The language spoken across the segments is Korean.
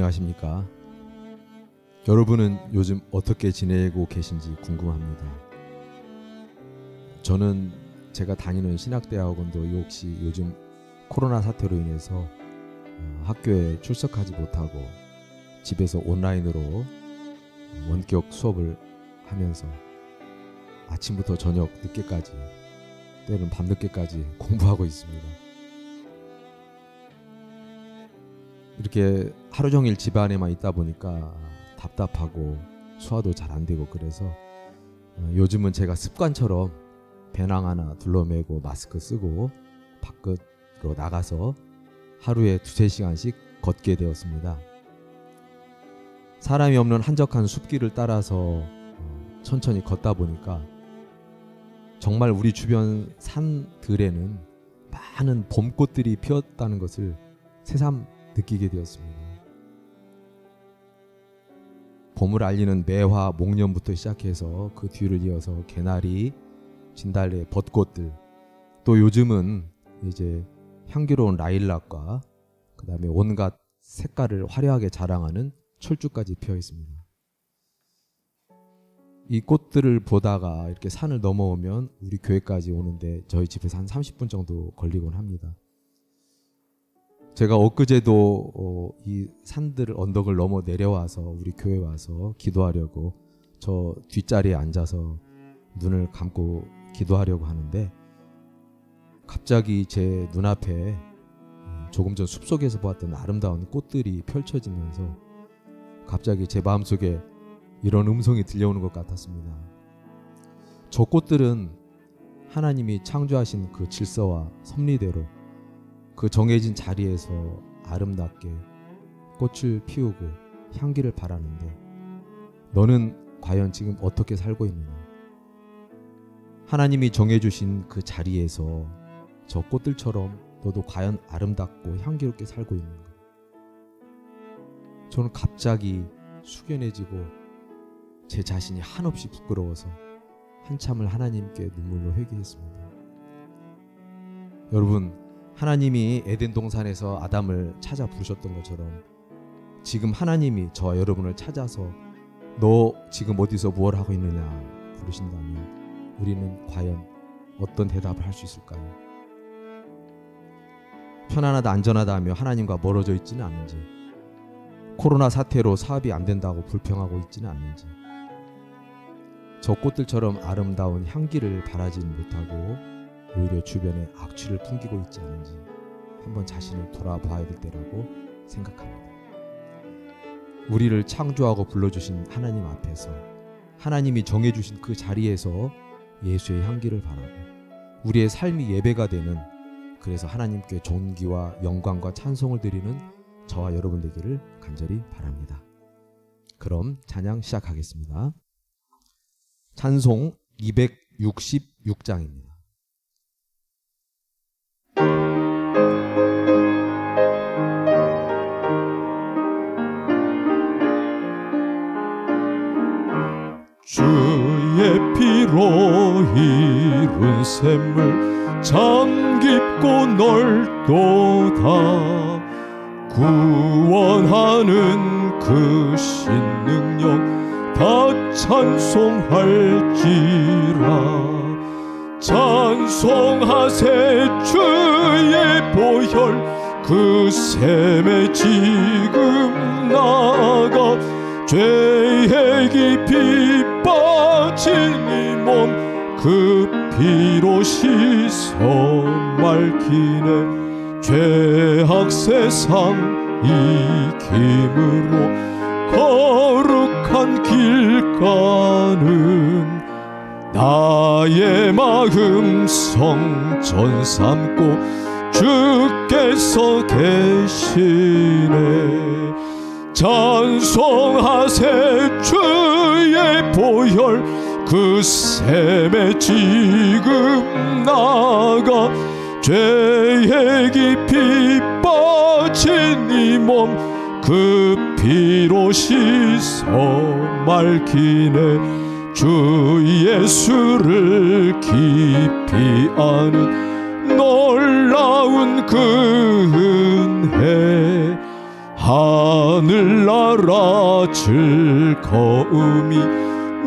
안녕하십니까? 여러분은 요즘 어떻게 지내고 계신지 궁금합니다. 저는 제가 다니는 신학대학원도 역시 요즘 코로나 사태로 인해서 학교에 출석하지 못하고 집에서 온라인으로 원격 수업을 하면서 아침부터 저녁 늦게까지, 때로는 밤늦게까지 공부하고 있습니다. 이렇게 하루 종일 집 안에만 있다 보니까 답답하고 소화도 잘 안 되고, 그래서 요즘은 제가 습관처럼 배낭 하나 둘러매고 마스크 쓰고 밖으로 나가서 하루에 2-3시간씩 걷게 되었습니다. 사람이 없는 한적한 숲길을 따라서 천천히 걷다 보니까 정말 우리 주변 산들에는 많은 봄꽃들이 피었다는 것을 새삼 느끼게 되었습니다. 봄을 알리는 매화, 목련부터 시작해서 그 뒤를 이어서 개나리, 진달래, 벚꽃들, 또 요즘은 이제 향기로운 라일락과 그 다음에 온갖 색깔을 화려하게 자랑하는 철쭉까지 피어 있습니다. 이 꽃들을 보다가 이렇게 산을 넘어오면 우리 교회까지 오는데 저희 집에서 한 30분 정도 걸리곤 합니다. 제가 엊그제도 이 산들을, 언덕을 넘어 내려와서 우리 교회 와서 기도하려고 저 뒷자리에 앉아서 눈을 감고 기도하려고 하는데, 갑자기 제 눈앞에 조금 전 숲속에서 보았던 아름다운 꽃들이 펼쳐지면서 갑자기 제 마음속에 이런 음성이 들려오는 것 같았습니다. 저 꽃들은 하나님이 창조하신 그 질서와 섭리대로 그 정해진 자리에서 아름답게 꽃을 피우고 향기를 발하는데, 너는 과연 지금 어떻게 살고 있느냐? 하나님이 정해주신 그 자리에서 저 꽃들처럼 너도 과연 아름답고 향기롭게 살고 있는가? 저는 갑자기 숙연해지고 제 자신이 한없이 부끄러워서 한참을 하나님께 눈물로 회개했습니다. 여러분, 하나님이 에덴 동산에서 아담을 찾아 부르셨던 것처럼 지금 하나님이 저와 여러분을 찾아서 너 지금 어디서 무엇 하고 있느냐 부르신다면 우리는 과연 어떤 대답을 할 수 있을까요? 편안하다, 안전하다 하며 하나님과 멀어져 있지는 않는지, 코로나 사태로 사업이 안 된다고 불평하고 있지는 않는지, 저 꽃들처럼 아름다운 향기를 발하지는 못하고 오히려 주변에 악취를 풍기고 있지 않은지 한번 자신을 돌아봐야 될 때라고 생각합니다. 우리를 창조하고 불러주신 하나님 앞에서 하나님이 정해주신 그 자리에서 예수의 향기를 발하고 우리의 삶이 예배가 되는, 그래서 하나님께 존귀와 영광과 찬송을 드리는 저와 여러분 되기를 간절히 바랍니다. 그럼 찬양 시작하겠습니다. 찬송 266장입니다. 주의 피로 이룬 샘물 참 깊고 넓도다. 구원하는 그 신능력 다 찬송할지라. 찬송하세 주의 보혈 그 샘에 지금 나가. 죄의 깊이 빠진 이 몸 그 피로 씻어 맑히네. 죄악 세상 이김으로 거룩한 길 가는 나의 마음 성전 삼고 주께서 계시네. 찬송하세 주의 보혈 그 샘에 지금 나가. 죄의 깊이 빠진 이 몸 그 피로 씻어 맑히네. 주 예수를 깊이 아는 놀라운 그 은혜 하늘나라 즐거움이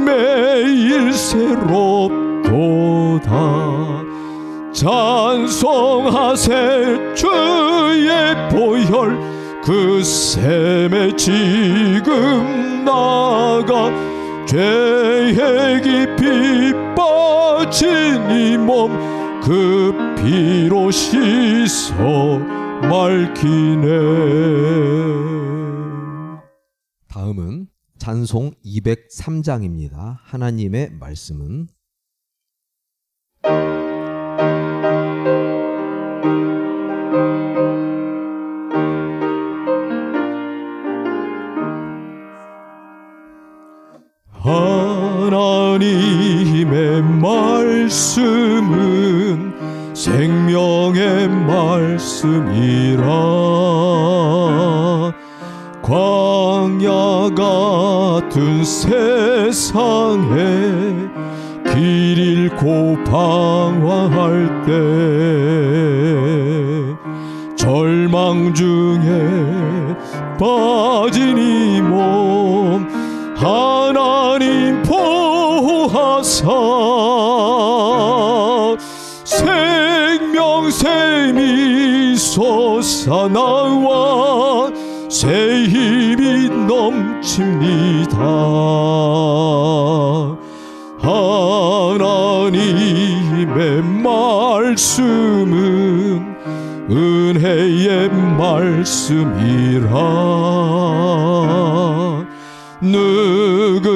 매일 새롭도다. 찬송하세 주의 보혈 그 샘에 지금 나가 죄에 깊이 빠진 이 몸 그 피로 씻어 맑히네. 다음은 찬송 203장입니다. 하나님의 말씀은 하나님의 말씀은 생명의 말씀이라. 광야 같은 세상에 길 잃고 방황할 때 절망 중에 빠진 이 몸 하나님 보호하사 생명샘이 솟아나와 새 힘이 넘칩니다. 하나님의 말씀은 은혜의 말씀이라.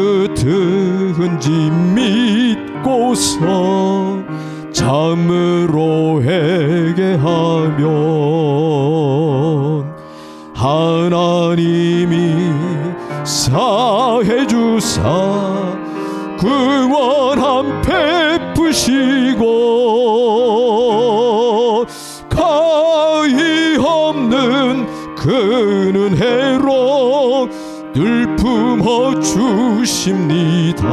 누구든지 믿고서 참으로 회개하면 하나님이 사해 주사 구원함 베푸시고 가히 없는 그 은혜로 늘 품어 주십니다.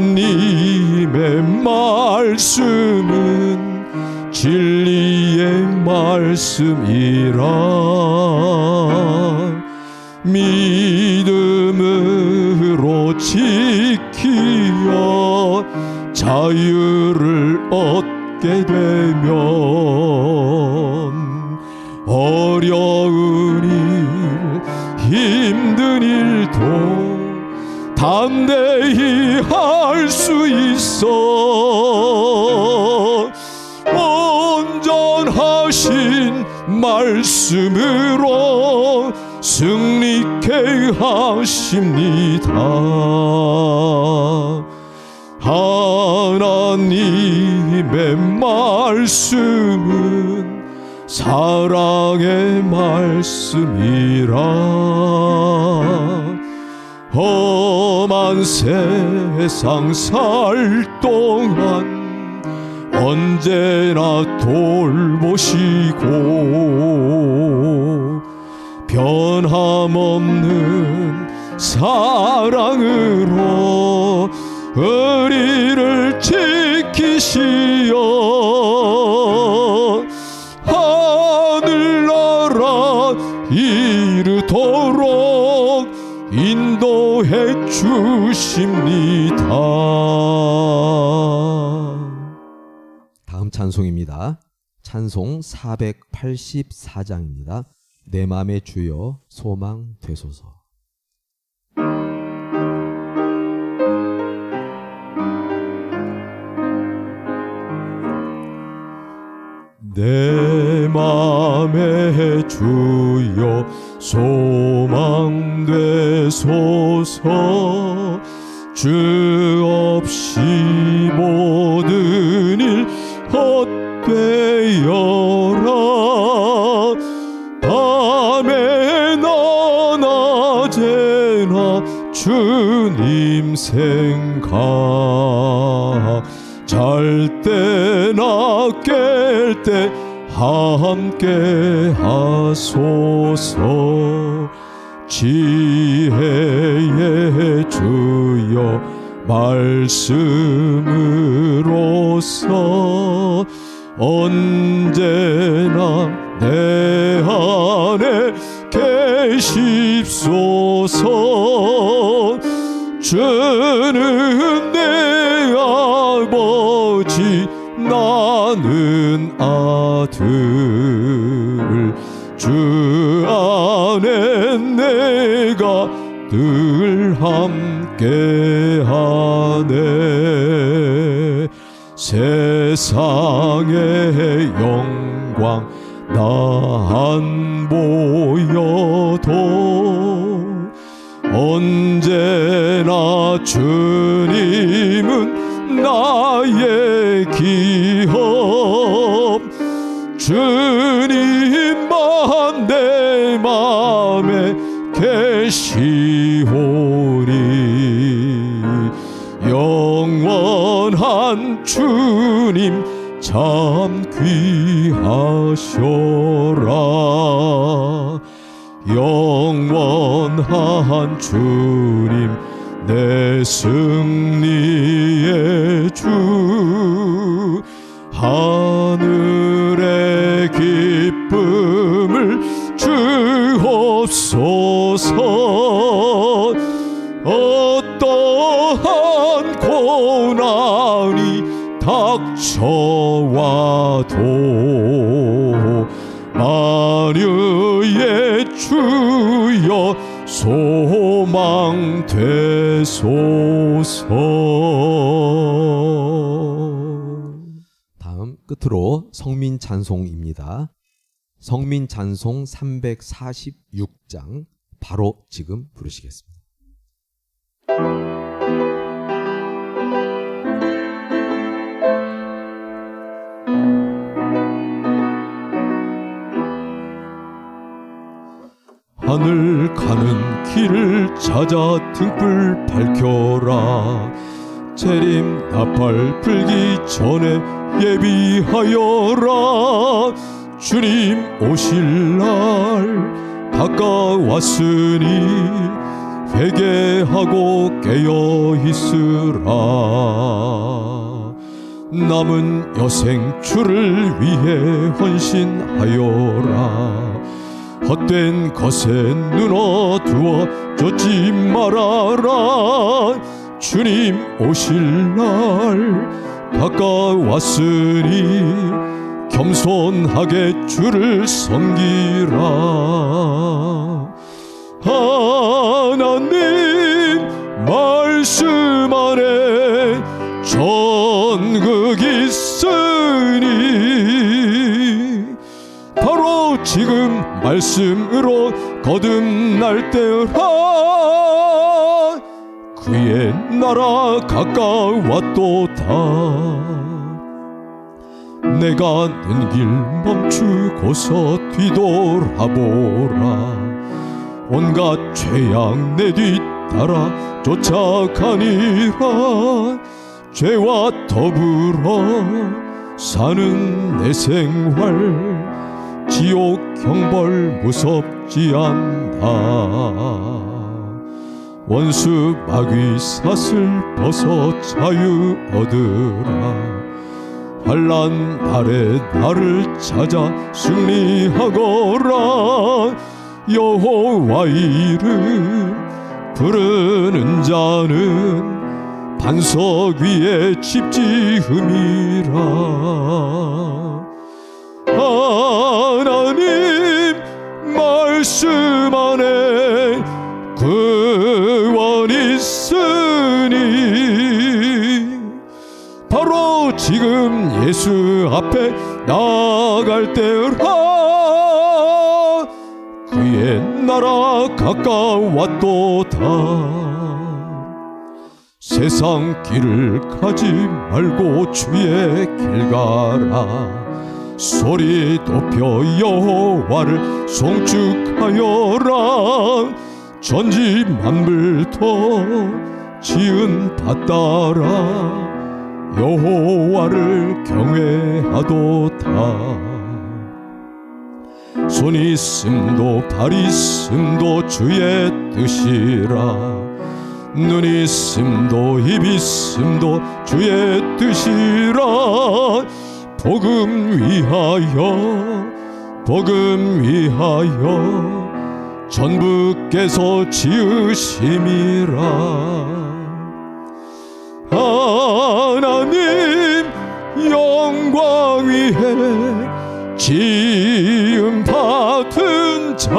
하나님의 말씀은 진리의 말씀이라. 믿음으로 지키어 자유를 얻게 되면 어려운 일 힘든 일도 담대히 할 수 있어. 온전하신 말씀으로 승리케 하십니다. 하나님의 말씀은 사랑의 말씀이라. 험한 세상 살 동안 언제나 돌보시고 변함없는 사랑으로 우리를 지키시어 하늘나라 이르도록 인도해 주십니다. 다음 찬송입니다. 찬송 484장입니다. 내 맘의 주여 소망 되소서. 내 맘의 주여 소망 되소서. 주 없이 모든 일 헛되어라. 밤에나 낮에나 주님 생각 잘 때나 깰 때 함께 하소서. 지혜의 주여 말씀으로서 언제나 주옵소서. 주는 내 아버지, 나는 아들. 주 안에 내가 늘 함께하네. 세상의 영광 나 안 보여도 언제나 주님은 나의 기업. 주님만 내 맘에 계시오니 영원한 주님 참 귀하셔라. 영원한 주님 내 승리의 주. 하늘의 기쁨을 주옵소서. 어떠한 고난이 닥쳐와도 만유의 주여 소망 되소서. 다음 끝으로 성민 찬송입니다. 성민 찬송 346장 바로 지금 부르시겠습니다. 하늘 가는 길을 찾아 등불 밝혀라. 재림 나팔 불기 전에 예비하여라. 주님 오실 날 가까웠으니 회개하고 깨어 있으라. 남은 여생 주를 위해 헌신하여라. 헛된 것에 눈 어두워 쫓지 말아라. 주님 오실 날 가까웠으니 겸손하게 주를 섬기라. 하나님 말씀 안에 전국 있으니 바로 지금 말씀으로 거듭날 때라. 그의 나라 가까웠도다. 내가 는 길 멈추고서 뒤돌아보라. 온갖 죄악 내 뒤따라 쫓아가니라. 죄와 더불어 사는 내 생활 지옥 형벌 무섭지 않다. 원수 마귀 사슬 벗어 자유 얻으라. 환난 날에 나를 찾아 승리하거라. 여호와 이름 부르는 자는 반석 위에 집 지음이라. 하나님 말씀 안에 구원 있으니 바로 지금 예수 앞에 나아갈 때라. 그의 나라 가까웠도다. 세상 길을 가지 말고 주의 길 가라. 소리 높여 여호와를 송축하여라. 전지 만물도 지은 바 따라 여호와를 경외하도다. 손 있음도 발 있음도 주의 뜻이라. 눈 있음도 입 있음도 주의 뜻이라. 복음 위하여 복음 위하여 전부께서 지으심이라. 하나님 영광 위에 지음 받은 자,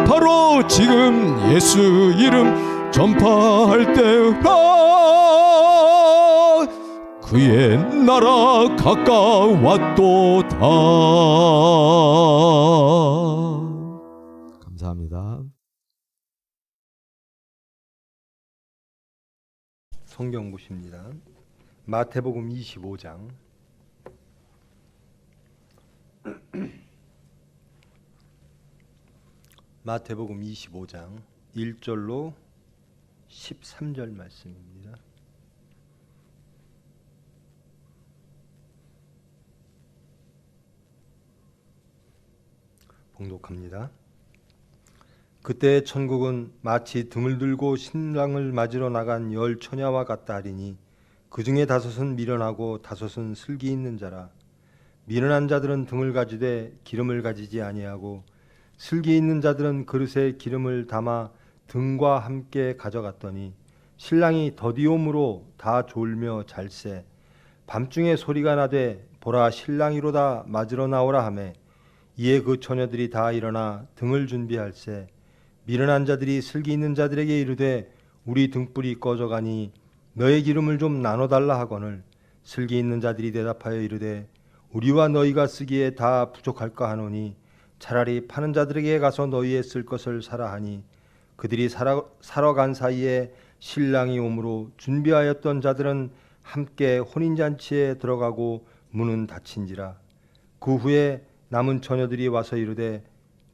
바로 지금 예수 이름 전파할 때라. 그의 나라 가까웠도다. 감사합니다. 성경 보십니다. 마태복음 25장 마태복음 25장 1절로 13절 말씀입니다. 봉독합니다. 그때 천국은 마치 등을 들고 신랑을 맞으러 나간 10 처녀와 같다 하리니 그 중에 5은 미련하고 5은 슬기 있는 자라. 미련한 자들은 등을 가지되 기름을 가지지 아니하고 슬기 있는 자들은 그릇에 기름을 담아 등과 함께 가져갔더니 신랑이 더디옴으로 다 졸며 잘세. 밤중에 소리가 나되 보라 신랑이로다 맞으러 나오라 하매 이에 그 처녀들이 다 일어나 등을 준비할세. 미련한 자들이 슬기 있는 자들에게 이르되 우리 등불이 꺼져가니 너의 기름을 좀 나눠달라 하거늘 슬기 있는 자들이 대답하여 이르되 우리와 너희가 쓰기에 다 부족할까 하노니 차라리 파는 자들에게 가서 너희의 쓸 것을 사라 하니 그들이 사러 간 사이에 신랑이 오므로 준비하였던 자들은 함께 혼인잔치에 들어가고 문은 닫힌지라. 그 후에 남은 처녀들이 와서 이르되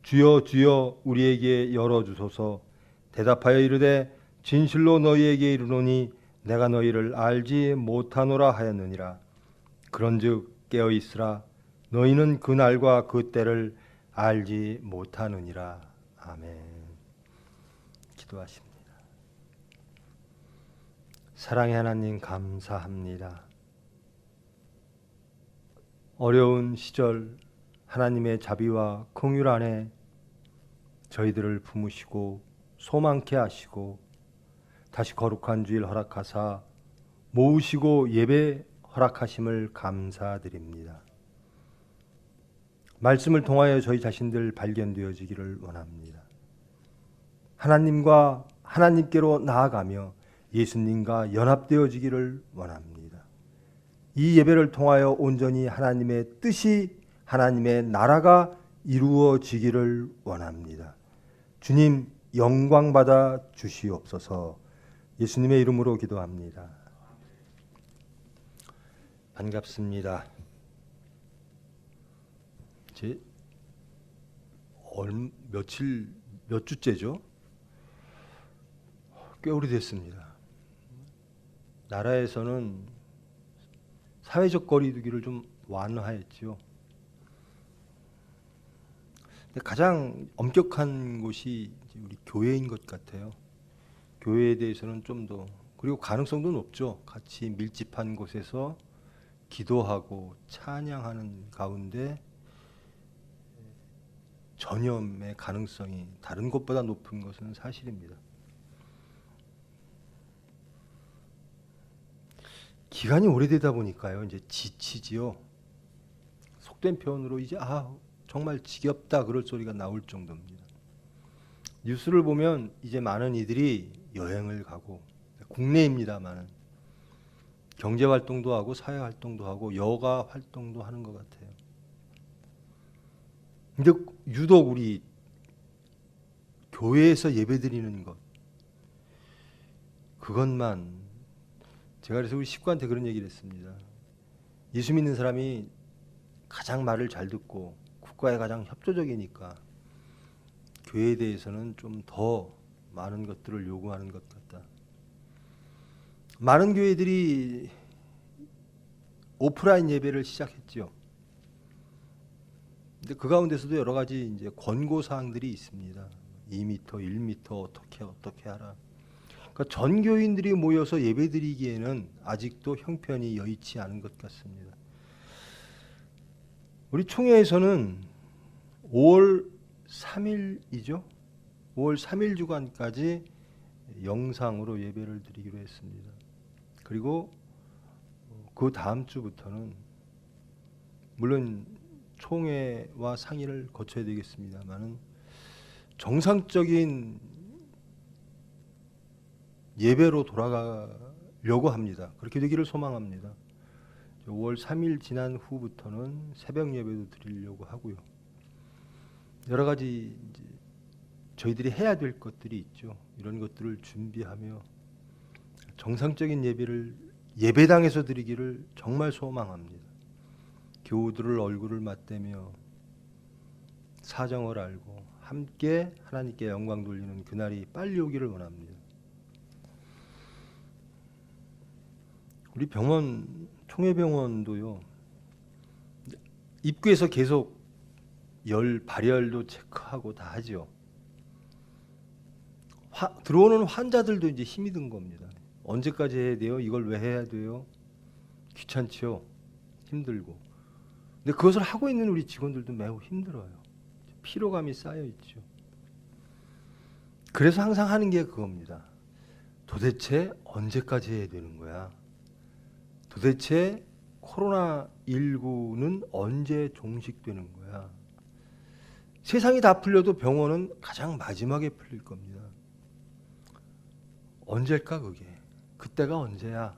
주여 주여 우리에게 열어주소서. 대답하여 이르되 진실로 너희에게 이르노니 내가 너희를 알지 못하노라 하였느니라. 그런즉 깨어있으라. 너희는 그 날과 그 때를 알지 못하느니라. 아멘. 기도하십니다. 사랑의 하나님 감사합니다. 어려운 시절 하나님의 자비와 긍휼 안에 저희들을 품으시고 소망케 하시고 다시 거룩한 주일 허락하사 모으시고 예배 허락하심을 감사드립니다. 말씀을 통하여 저희 자신들 발견되어지기를 원합니다. 하나님과 하나님께로 나아가며 예수님과 연합되어지기를 원합니다. 이 예배를 통하여 온전히 하나님의 뜻이 하나님의 나라가 이루어지기를 원합니다. 주님 영광 받아 주시옵소서. 예수님의 이름으로 기도합니다. 반갑습니다. 이제 몇 주째죠? 꽤 오래됐습니다. 나라에서는 사회적 거리두기를 좀 완화했죠. 근데 가장 엄격한 곳이 이제 우리 교회인 것 같아요. 교회에 대해서는 좀 더, 그리고 가능성도 높죠. 같이 밀집한 곳에서 기도하고 찬양하는 가운데 전염의 가능성이 다른 곳보다 높은 것은 사실입니다. 기간이 오래되다 보니까요, 이제 지치지요. 속된 표현으로 이제 정말 지겹다 그럴 소리가 나올 정도입니다. 뉴스를 보면 이제 많은 이들이 여행을 가고, 국내입니다만은 경제 활동도 하고 사회 활동도 하고 여가 활동도 하는 것 같아요. 근데 유독 우리 교회에서 예배드리는 것, 그것만, 제가 그래서 우리 식구한테 그런 얘기를 했습니다. 예수 믿는 사람이 가장 말을 잘 듣고 국가에 가장 협조적이니까 교회에 대해서는 좀 더 많은 것들을 요구하는 것 같다. 많은 교회들이 오프라인 예배를 시작했죠. 근데 그 가운데서도 여러 가지 이제 권고 사항들이 있습니다. 2m, 1m 어떻게 하라. 그러니까 전 교인들이 모여서 예배드리기에는 아직도 형편이 여의치 않은 것 같습니다. 우리 총회에서는 5월 3일이죠. 5월 3일 주간까지 영상으로 예배를 드리기로 했습니다. 그리고 그 다음 주부터는 물론 총회와 상의를 거쳐야 되겠습니다만은 정상적인 예배로 돌아가려고 합니다. 그렇게 되기를 소망합니다. 5월 3일 지난 후부터는 새벽 예배도 드리려고 하고요. 여러 가지 이제 저희들이 해야 될 것들이 있죠. 이런 것들을 준비하며 정상적인 예배를 예배당에서 드리기를 정말 소망합니다. 교우들을 얼굴을 맞대며 사정을 알고 함께 하나님께 영광 돌리는 그날이 빨리 오기를 원합니다. 우리 병원, 총회병원도요, 입구에서 계속 발열도 체크하고 다 하죠. 들어오는 환자들도 이제 힘이 든 겁니다. 언제까지 해야 돼요? 이걸 왜 해야 돼요? 귀찮죠. 힘들고. 근데 그것을 하고 있는 우리 직원들도 매우 힘들어요. 피로감이 쌓여 있죠. 그래서 항상 하는 게 그겁니다. 도대체 언제까지 해야 되는 거야? 도대체 코로나19는 언제 종식되는 거야? 세상이 다 풀려도 병원은 가장 마지막에 풀릴 겁니다. 언제일까 그게? 그때가 언제야?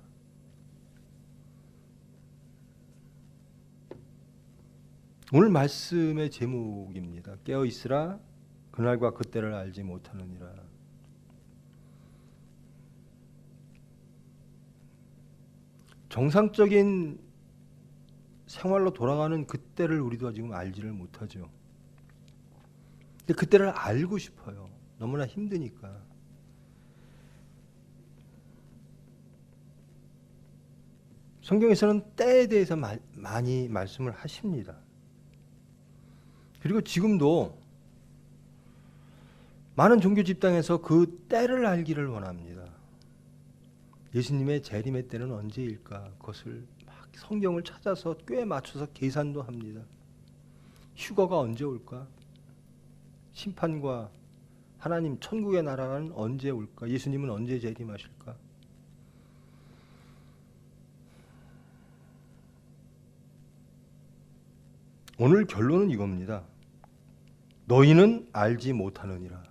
오늘 말씀의 제목입니다. 깨어 있으라 그날과 그때를 알지 못하느니라. 정상적인 생활로 돌아가는 그때를 우리도 지금 알지를 못하죠. 근데 그때를 알고 싶어요. 너무나 힘드니까. 성경에서는 때에 대해서 많이 말씀을 하십니다. 그리고 지금도 많은 종교 집단에서 그 때를 알기를 원합니다. 예수님의 재림의 때는 언제일까? 그것을 막 성경을 찾아서 꽤 맞춰서 계산도 합니다. 휴거가 언제 올까? 심판과 하나님 천국의 나라는 언제 올까? 예수님은 언제 재림하실까? 오늘 결론은 이겁니다. 너희는 알지 못하느니라.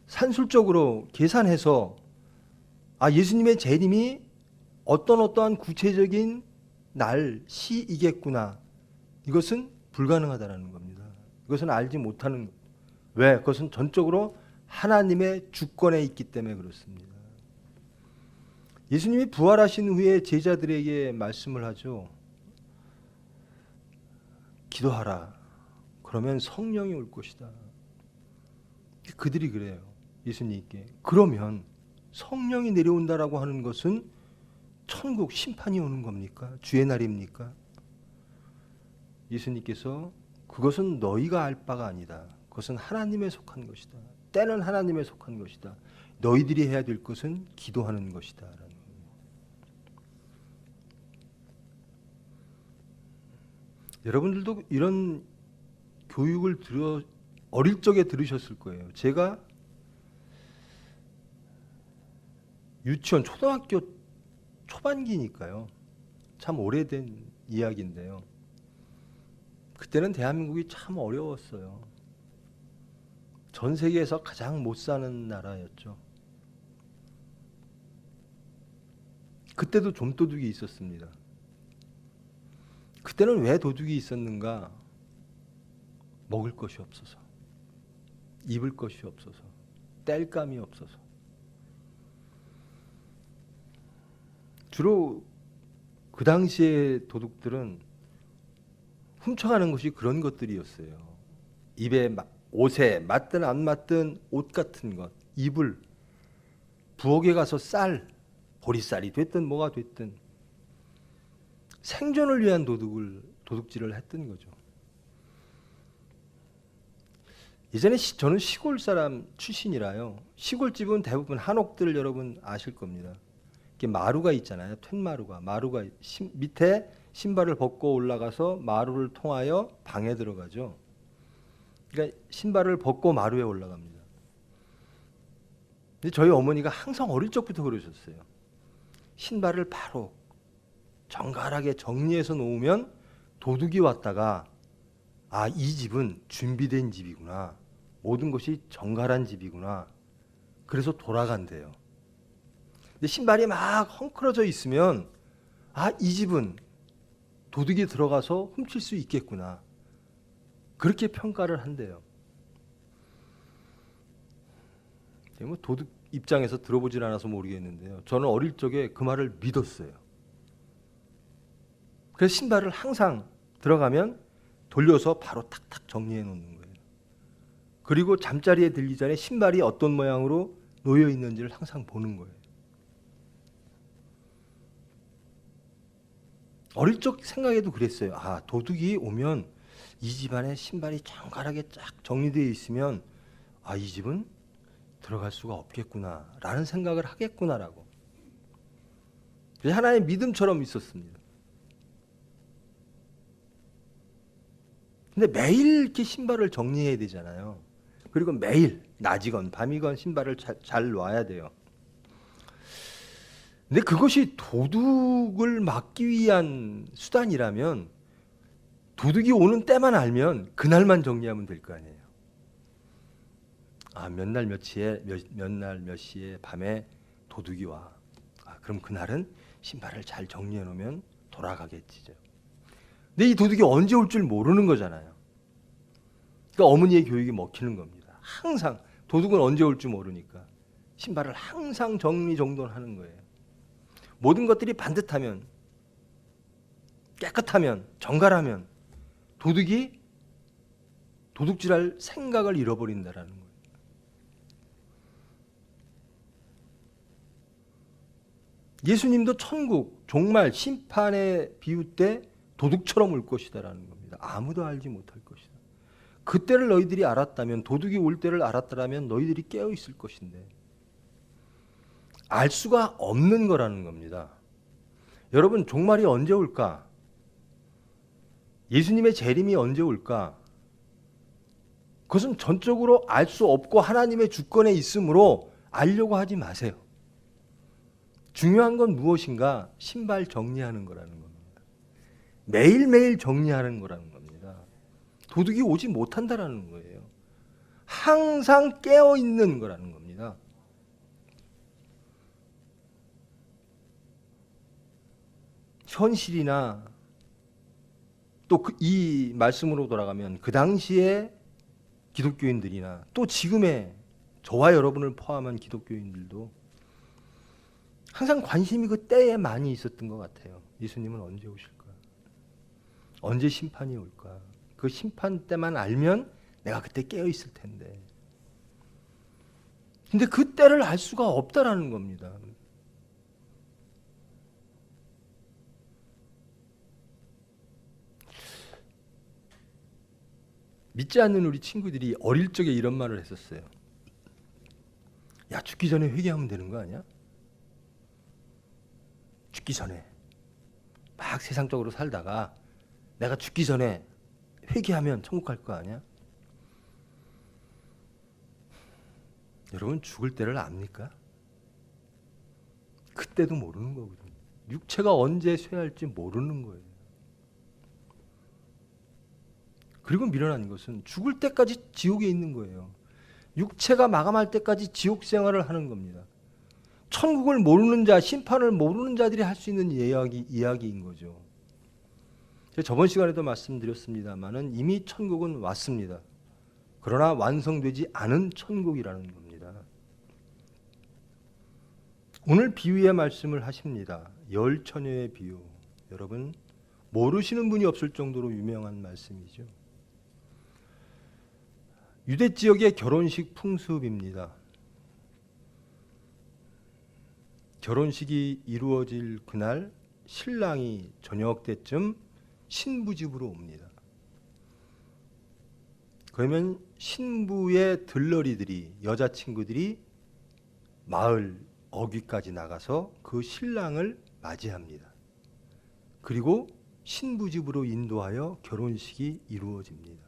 산술적으로 계산해서 예수님의 재림이 어떠한 구체적인 날, 시이겠구나. 이것은 불가능하다는 겁니다. 이것은 알지 못하는 것. 왜? 그것은 전적으로 하나님의 주권에 있기 때문에 그렇습니다. 예수님이 부활하신 후에 제자들에게 말씀을 하죠. 기도하라. 그러면 성령이 올 것이다. 그들이 그래요. 예수님께. 그러면 성령이 내려온다라고 하는 것은 천국 심판이 오는 겁니까? 주의 날입니까? 예수님께서 그것은 너희가 알 바가 아니다. 그것은 하나님에 속한 것이다. 때는 하나님에 속한 것이다. 너희들이 해야 될 것은 기도하는 것이다. 라는 겁니다. 여러분들도 이런 교육을 어릴 적에 들으셨을 거예요. 제가 유치원, 초등학교 초반기니까요. 참 오래된 이야기인데요. 그때는 대한민국이 참 어려웠어요. 전 세계에서 가장 못 사는 나라였죠. 그때도 좀도둑이 있었습니다. 그때는 왜 도둑이 있었는가? 먹을 것이 없어서, 입을 것이 없어서, 땔감이 없어서. 주로 그 당시에 도둑들은 훔쳐가는 것이 그런 것들이었어요. 입에, 옷에 맞든 안 맞든 옷 같은 것, 이불, 부엌에 가서 쌀, 보리쌀이 됐든 뭐가 됐든 생존을 위한 도둑질을 했던 거죠. 예전에 저는 시골 사람 출신이라요. 시골집은 대부분 한옥들 여러분 아실 겁니다. 이렇게 마루가 있잖아요. 툇마루가. 마루가 밑에 신발을 벗고 올라가서 마루를 통하여 방에 들어가죠. 그러니까 신발을 벗고 마루에 올라갑니다. 근데 저희 어머니가 항상 어릴 적부터 그러셨어요. 신발을 바로 정갈하게 정리해서 놓으면 도둑이 왔다가 아, 이 집은 준비된 집이구나. 모든 것이 정갈한 집이구나. 그래서 돌아간대요. 근데 신발이 막 헝클어져 있으면 아, 이 집은 도둑이 들어가서 훔칠 수 있겠구나. 그렇게 평가를 한대요. 뭐 도둑 입장에서 들어보질 않아서 모르겠는데요. 저는 어릴 적에 그 말을 믿었어요. 그래서 신발을 항상 들어가면 돌려서 바로 탁탁 정리해 놓는 거예요. 그리고 잠자리에 들기 전에 신발이 어떤 모양으로 놓여 있는지를 항상 보는 거예요. 어릴 적 생각에도 그랬어요. 아, 도둑이 오면 이 집안에 신발이 정갈하게 쫙 정리되어 있으면 아, 이 집은 들어갈 수가 없겠구나 라는 생각을 하겠구나라고. 하나의 믿음처럼 있었습니다. 근데 매일 이렇게 신발을 정리해야 되잖아요. 그리고 매일 낮이건 밤이건 신발을 잘 놔야 돼요. 근데 그것이 도둑을 막기 위한 수단이라면 도둑이 오는 때만 알면 그날만 정리하면 될 거 아니에요. 아, 몇 날 몇 시에 밤에 도둑이 와. 아, 그럼 그날은 신발을 잘 정리해 놓으면 돌아가겠지죠. 근데 이 도둑이 언제 올 줄 모르는 거잖아요. 그러니까 어머니의 교육이 먹히는 겁니다. 항상 도둑은 언제 올 줄 모르니까 신발을 항상 정리정돈하는 거예요. 모든 것들이 반듯하면, 깨끗하면, 정갈하면 도둑이 도둑질할 생각을 잃어버린다라는 거예요. 예수님도 천국 종말 심판의 비유 때 도둑처럼 올 것이다라는 겁니다. 아무도 알지 못할 것이다. 그때를 너희들이 알았다면, 도둑이 올 때를 알았다면 너희들이 깨어 있을 것인데 알 수가 없는 거라는 겁니다. 여러분, 종말이 언제 올까? 예수님의 재림이 언제 올까? 그것은 전적으로 알 수 없고 하나님의 주권에 있으므로 알려고 하지 마세요. 중요한 건 무엇인가? 신발 정리하는 거라는 겁니다. 매일매일 정리하는 거라는 겁니다. 도둑이 오지 못한다라는 거예요. 항상 깨어있는 거라는 겁니다. 현실이나 또 이 말씀으로 돌아가면 그 당시에 기독교인들이나 또 지금의 저와 여러분을 포함한 기독교인들도 항상 관심이 그 때에 많이 있었던 것 같아요. 예수님은 언제 오실까? 언제 심판이 올까? 그 심판 때만 알면 내가 그때 깨어 있을 텐데. 근데 그 때를 알 수가 없다라는 겁니다. 믿지 않는 우리 친구들이 어릴 적에 이런 말을 했었어요. 야, 죽기 전에 회개하면 되는 거 아니야? 죽기 전에 막 세상적으로 살다가 내가 죽기 전에 회개하면 천국 갈 거 아니야? 여러분, 죽을 때를 압니까? 그때도 모르는 거거든요. 육체가 언제 쇠할지 모르는 거예요. 그리고 미련한 것은 죽을 때까지 지옥에 있는 거예요. 육체가 마감할 때까지 지옥 생활을 하는 겁니다. 천국을 모르는 자, 심판을 모르는 자들이 할 수 있는 이야기인 거죠. 제가 저번 시간에도 말씀드렸습니다마는 이미 천국은 왔습니다. 그러나 완성되지 않은 천국이라는 겁니다. 오늘 비유의 말씀을 하십니다. 열 처녀의 비유. 여러분, 모르시는 분이 없을 정도로 유명한 말씀이죠. 유대 지역의 결혼식 풍습입니다. 결혼식이 이루어질 그날 신랑이 저녁 때쯤 신부 집으로 옵니다. 그러면 신부의 들러리들이, 여자친구들이 마을 어귀까지 나가서 그 신랑을 맞이합니다. 그리고 신부 집으로 인도하여 결혼식이 이루어집니다.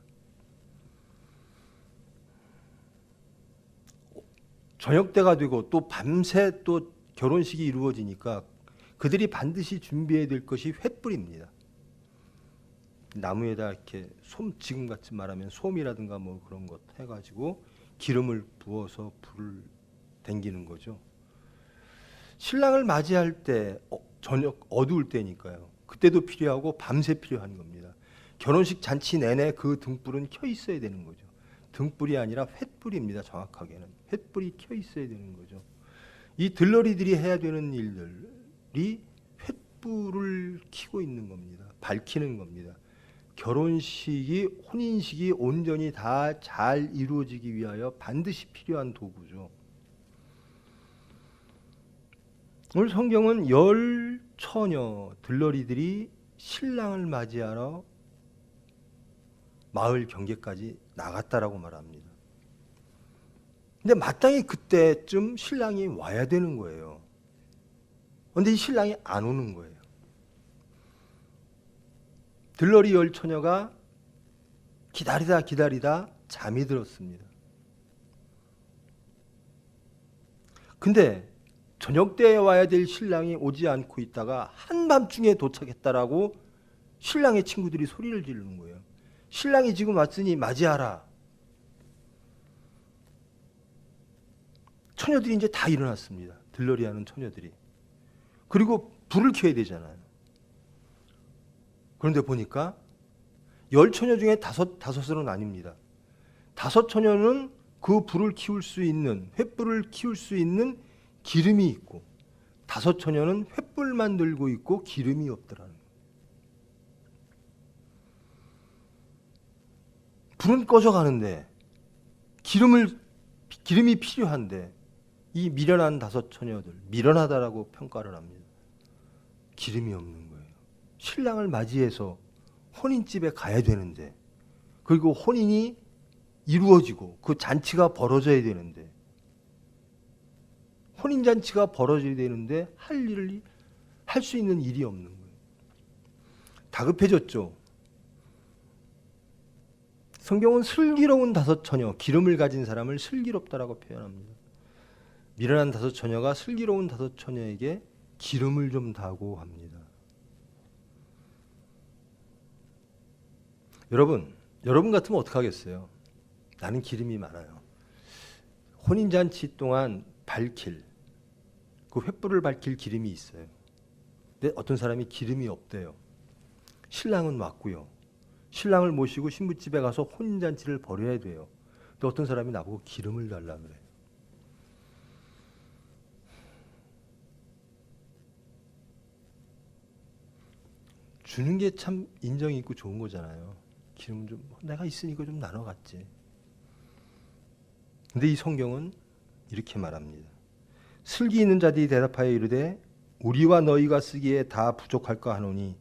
저녁 때가 되고 또 밤새 또 결혼식이 이루어지니까 그들이 반드시 준비해야 될 것이 횃불입니다. 나무에다 이렇게 지금 같이 말하면 솜이라든가 뭐 그런 것 해가지고 기름을 부어서 불을 댕기는 거죠. 신랑을 맞이할 때 저녁 어두울 때니까요. 그때도 필요하고 밤새 필요한 겁니다. 결혼식 잔치 내내 그 등불은 켜 있어야 되는 거죠. 등불이 아니라 횃불입니다. 정확하게는 횃불이 켜 있어야 되는 거죠. 이 들러리들이 해야 되는 일들이 횃불을 켜고 있는 겁니다. 밝히는 겁니다. 결혼식이 혼인식이 온전히 다 잘 이루어지기 위하여 반드시 필요한 도구죠. 오늘 성경은 10 처녀 들러리들이 신랑을 맞이하러 마을 경계까지 나갔다라고 말합니다. 근데 마땅히 그때쯤 신랑이 와야 되는 거예요. 그런데 이 신랑이 안 오는 거예요. 들러리 10 처녀가 기다리다 잠이 들었습니다. 근데 저녁 때에 와야 될 신랑이 오지 않고 있다가 한밤중에 도착했다라고 신랑의 친구들이 소리를 지르는 거예요. 신랑이 지금 왔으니 맞이하라. 처녀들이 이제 다 일어났습니다. 들러리 하는 처녀들이. 그리고 불을 켜야 되잖아요. 그런데 보니까 10 처녀 중에 다섯은 나뉩니다. 5 처녀는 그 불을 키울 수 있는, 횃불을 키울 수 있는 기름이 있고 5 처녀는 횃불만 들고 있고 기름이 없더라는 거예요. 불은 꺼져 가는데 기름이 필요한데 이 미련한 5 처녀들, 미련하다라고 평가를 합니다. 기름이 없는 거예요. 신랑을 맞이해서 혼인집에 가야 되는데, 그리고 혼인이 이루어지고 그 잔치가 벌어져야 되는데, 혼인잔치가 벌어져야 되는데 할 수 있는 일이 없는 거예요. 다급해졌죠. 성경은 슬기로운 5 처녀, 기름을 가진 사람을 슬기롭다라고 표현합니다. 미련한 5 처녀가 슬기로운 5 처녀에게 기름을 좀 다고 합니다. 여러분 같으면 어떻게 하겠어요? 나는 기름이 많아요. 혼인잔치 동안 그 횃불을 밝힐 기름이 있어요. 근데 어떤 사람이 기름이 없대요. 신랑은 왔고요. 신랑을 모시고 신부집에 가서 혼인잔치를 벌여야 돼요. 근데 어떤 사람이 나보고 기름을 달라 그래요. 주는 게 참 인정이 있고 좋은 거잖아요. 기름 좀 내가 있으니까 좀 나눠 갖지. 근데 이 성경은 이렇게 말합니다. 슬기 있는 자들이 대답하여 이르되 우리와 너희가 쓰기에 다 부족할까 하노니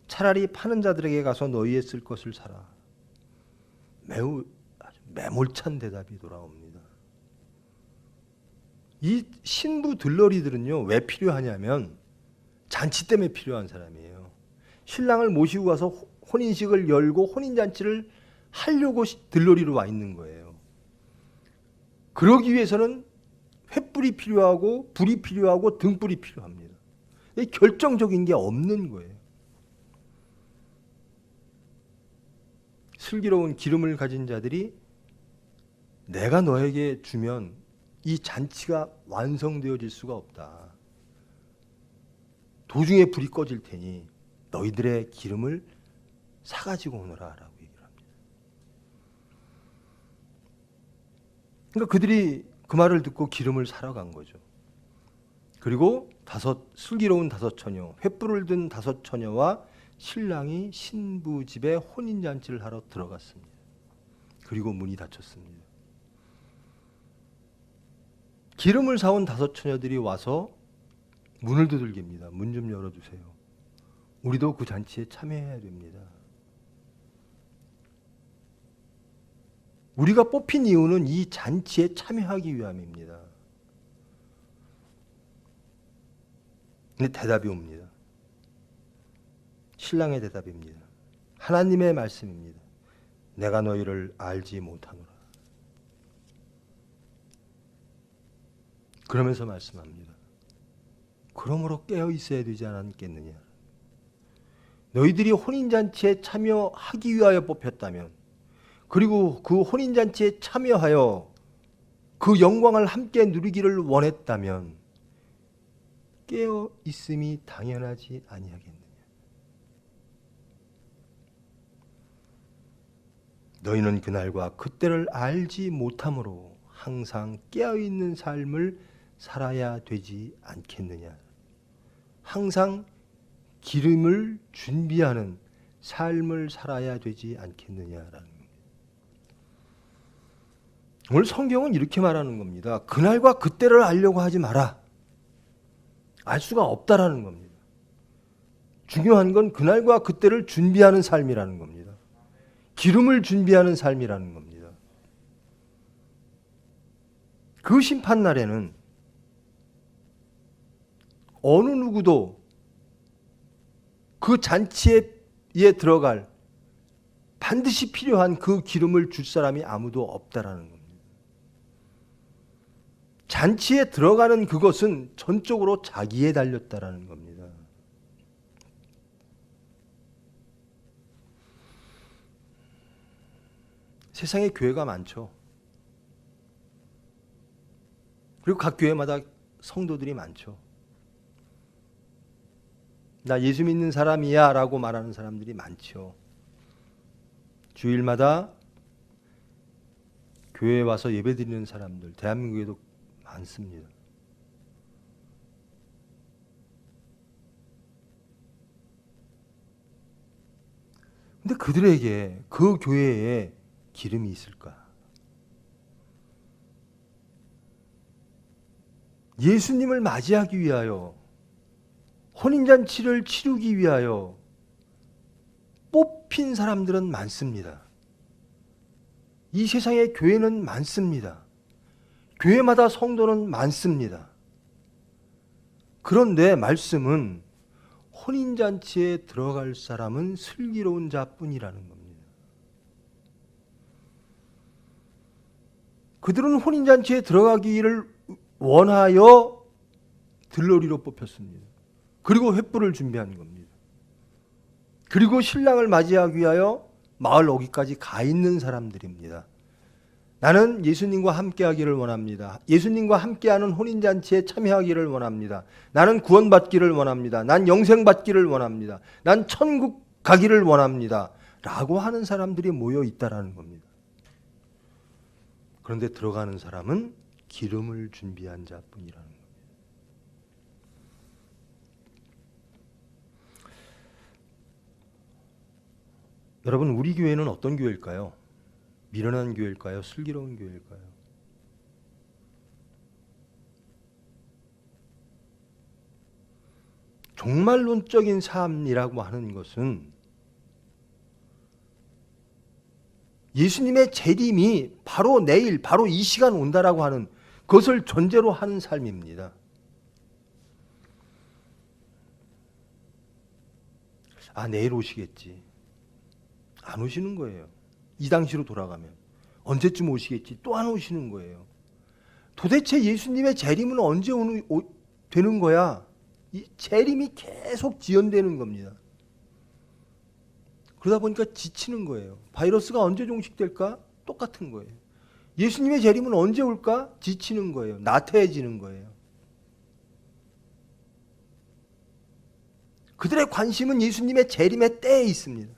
차라리 파는 자들에게 가서 너희의 쓸 것을 사라. 매우 아주 매몰찬 대답이 돌아옵니다. 이 신부 들러리들은요, 왜 필요하냐면 잔치 때문에 필요한 사람이에요. 신랑을 모시고 가서 혼인식을 열고 혼인잔치를 하려고 들러리로 와 있는 거예요. 그러기 위해서는 횃불이 필요하고 불이 필요하고 등불이 필요합니다. 결정적인 게 없는 거예요. 슬기로운 기름을 가진 자들이 내가 너에게 주면 이 잔치가 완성되어질 수가 없다. 도중에 불이 꺼질 테니 너희들의 기름을 사가지고 오너라 라고 얘기를 합니다. 그러니까 그들이 그 말을 듣고 기름을 사러 간 거죠. 그리고 슬기로운 5 처녀, 횃불을 든 5 처녀와 신랑이 신부 집에 혼인잔치를 하러 들어갔습니다. 그리고 문이 닫혔습니다. 기름을 사온 5 처녀들이 와서 문을 두들깁니다. 문 좀 열어주세요. 우리도 그 잔치에 참여해야 됩니다. 우리가 뽑힌 이유는 이 잔치에 참여하기 위함입니다. 근데 대답이 옵니다. 신랑의 대답입니다. 하나님의 말씀입니다. 내가 너희를 알지 못하노라. 그러면서 말씀합니다. 그러므로 깨어 있어야 되지 않았겠느냐. 너희들이 혼인잔치에 참여하기 위하여 뽑혔다면, 그리고 그 혼인잔치에 참여하여 그 영광을 함께 누리기를 원했다면 깨어 있음이 당연하지 아니하겠느냐. 너희는 그날과 그때를 알지 못함으로 항상 깨어 있는 삶을 살아야 되지 않겠느냐. 항상 기름을 준비하는 삶을 살아야 되지 않겠느냐라는 겁니다. 오늘 성경은 이렇게 말하는 겁니다. 그날과 그때를 알려고 하지 마라. 알 수가 없다라는 겁니다. 중요한 건 그날과 그때를 준비하는 삶이라는 겁니다. 기름을 준비하는 삶이라는 겁니다. 그 심판날에는 어느 누구도 그 잔치에 들어갈 반드시 필요한 그 기름을 줄 사람이 아무도 없다라는 겁니다. 잔치에 들어가는 그것은 전적으로 자기에 달렸다라는 겁니다. 세상에 교회가 많죠. 그리고 각 교회마다 성도들이 많죠. 나 예수 믿는 사람이야 라고 말하는 사람들이 많죠. 주일마다 교회에 와서 예배 드리는 사람들, 대한민국에도 많습니다. 근데 그들에게 그 교회에 기름이 있을까? 예수님을 맞이하기 위하여, 혼인잔치를 치르기 위하여 뽑힌 사람들은 많습니다. 이 세상에 교회는 많습니다. 교회마다 성도는 많습니다. 그런데 말씀은 혼인잔치에 들어갈 사람은 슬기로운 자뿐이라는 겁니다. 그들은 혼인잔치에 들어가기를 원하여 들러리로 뽑혔습니다. 그리고 횃불을 준비한 겁니다. 그리고 신랑을 맞이하기 위하여 마을 어귀까지 가 있는 사람들입니다. 나는 예수님과 함께하기를 원합니다. 예수님과 함께하는 혼인잔치에 참여하기를 원합니다. 나는 구원받기를 원합니다. 난 영생받기를 원합니다. 난 천국 가기를 원합니다. 라고 하는 사람들이 모여 있다라는 겁니다. 그런데 들어가는 사람은 기름을 준비한 자뿐이라는 겁니다. 여러분, 우리 교회는 어떤 교회일까요? 미련한 교회일까요? 슬기로운 교회일까요? 종말론적인 삶이라고 하는 것은 예수님의 재림이 바로 내일, 바로 이 시간 온다라고 하는 그것을 전제로 하는 삶입니다. 아, 내일 오시겠지. 안 오시는 거예요. 이 당시로 돌아가면 언제쯤 오시겠지. 또 안 오시는 거예요. 도대체 예수님의 재림은 언제 되는 거야? 이 재림이 계속 지연되는 겁니다. 그러다 보니까 지치는 거예요. 바이러스가 언제 종식될까? 똑같은 거예요. 예수님의 재림은 언제 올까? 지치는 거예요. 나태해지는 거예요. 그들의 관심은 예수님의 재림의 때에 있습니다.